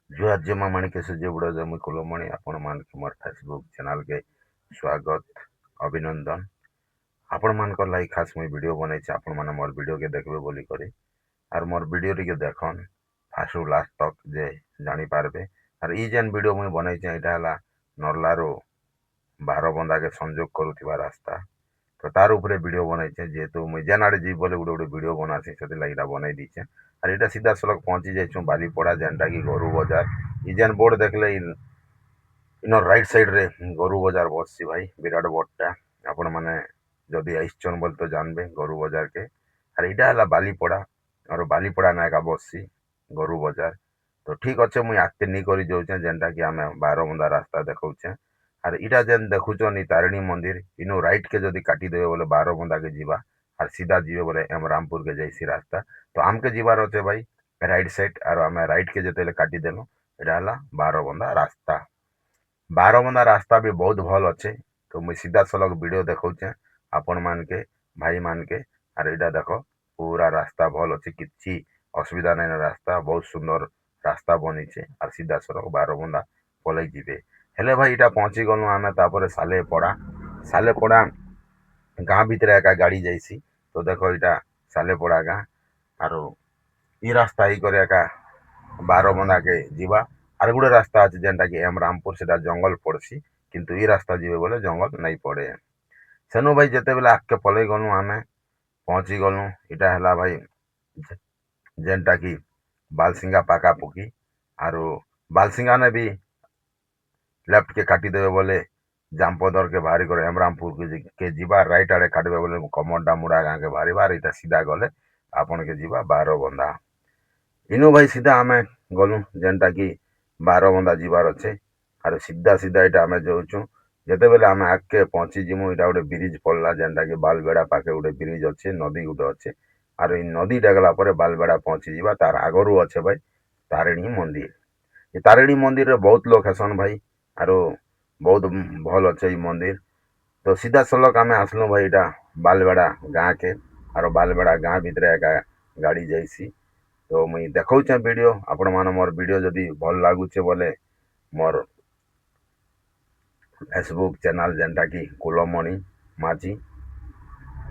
जुहार जमा माणिके सूर्य बुड़ जमी कुलमणि आपण मान मोर फेसबुक चैनल के स्वागत अभिनंदन। आपण मान लाई खास मुई वीडियो बनई आपण माने मोर वीडियो के देखबे बोली करी आर मोर वीडियो टिके देखन फास्ट टू लास्ट तक जे जानी पारबे। आर ई जेन वीडियो मुई बनई एटा हला नरलारो बारबंदा के संयोग करुवा रास्ता। तो तार उपरे वीडियो बनई जेहेतु मुई जेन आड़े जी बोले गोटे गोटे वीडियो बनासी से लगी बनई दीचे। आर इटा सीधा सड़क पहुंची जाइछू बालीपड़ा जेनटा कि गोरु बजार। इ जेन बोर्ड देखले इनर राइट साइड रे गोरु बजार बससी भाई विराट बड़टा। आपण माने जदि आइछन बोल तो जानबे गोरु बजार के। आर इटा हला बालीपड़ा और बालीपड़ा नायका बससी गोरु बजार। तो ठीक अच्छे मुई आगते नहीं करी जाऊचे जेनटा कि आमे बारबंदा रास्ता देखौचे। आर इटा जेन देखुचन इ तारिणी मंदिर इनु राइट के जदि काटी देबे बोले बारबंदा के जीवा आर सीधा जीवे बोले एम रामपुर के जैसी रास्ता। तो आमके जीवार अच्छे भाई राइट साइड आर आमे राइट के जते काटी देनु एटा हला बारबंदा रास्ता। बारबंदा रास्ता भी बहुत भल अच्छे। तो मुई सीधा सलग वीडियो देखौचे आपण मान के भाई मान के। आर इटा देखो पूरा रास्ता भल अच्छे किछि असुविधा नहीं रास्ता बहुत सुंदर रास्ता बनीचे आर सीधा सड़क बारबंदा पलई जीवे। हेले भाई इटा पहुंची गलु आमे तापर सालेपड़ा गाँ भितर एका गाड़ी जाइसी। तो देखो इटा सालेपड़ा गाँ आरो इ रास्ता ही करे एका बारबंदा के जीवा। आर गुटे रास्ता अच्छे जेनटा कि एम रामपुर सेटा जंगल पड़सी किंतु इ रास्ता जीवे बोले जंगल नहीं पड़े। सेनु भाई जेते बेले आगके पलई गलु आमे पहुंची गलु इटा हला भाई जेनटा कि बालसिंगा पाकापुकी आरो बालसिंगा ने भी लेफ्ट के काटी देवे बोले जामपदर के बाहरी कर हेमरामपुर के जीवा राइट आड़े काटबे बोले कमरडा मुड़ा गाँ के बाहरी बार इटा सीधा गले आपन के जीवा बारबंदा। इनु भाई सीधा आमे गलु जेनटा कि बारबंदा जीवार अच्छे। आर सीधा सीधा इटा आमे जाऊँ जेते बेले आमे आगके पहुंची जिमु इटा गोटे ब्रिज पड़ला जेनटा कि बालबेड़ा पाखे गोटे ब्रिज अच्छे नदी गोटे अच्छे। आर इ नदी डेगला पर बालबेड़ा पहुंची जीवा तार आगरू अच्छे भाई तारिणी मंदिर। ये तारिणी मंदिर रे बहुत लोग हेसन भाई आरो बहुत भल अच्छे मंदिर। तो सीधा सलक आमे आसलु भाई इटा बालबेड़ा गाँ के आरो बालबेड़ा गाँ भितर एका गाड़ी जाइसी। तो मुई देखौचे वीडियो आपण माने मोर वीडियो जदि भल लागुचे बोले मोर फेसबुक चैनल जेनटा कि कुलमणि माझी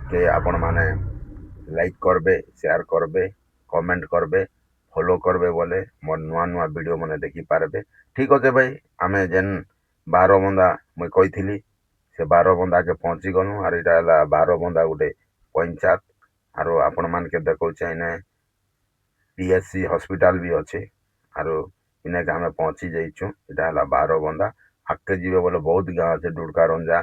के आपण माने लाइक करबे शेयर करबे कमेंट करबे फॉलो करबे बोले मोर नुआ नुआ वीडियो माने देखि पारबे। ठीक अच्छे भाई आमे जेन बारबंदा मुई कही से बारबंदा के पहुंची गलु आर इटा हला बारबंदा गोटे पंचायत। आरो आपण मान के देखौचे इने पीएससी हॉस्पिटल भी अच्छे। आरो इने के आमे पहुंची जाइछु इटा हला बारबंदा। आगके जीवे बोले बहुत गाँ अच्छे डुड़का रंजा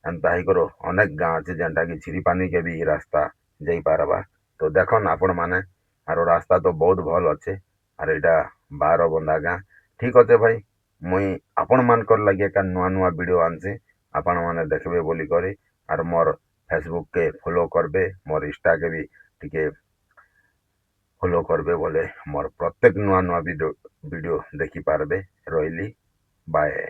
एंता ही करो अनेक गाँ अच्छे जेनटा कि छिरीपानी के भी रास्ता जाई पारबा। तो देखन आपण माने आरो रास्ता तो बहुत भल अच्छे आर इटा बारबंदा गाँ। ठीक अच्छे भाई मुई आपण मानकर लगे एका नुआ नुआ वीडियो आनसी आपण माने देखबे बोली करी। आर मोर फेसबुक के फॉलो करबे मोर इंस्टा के भी टिके फॉलो करबे बोले मोर प्रत्येक नुआ नुआ वीडियो देखि पारबे। रहिली बाय।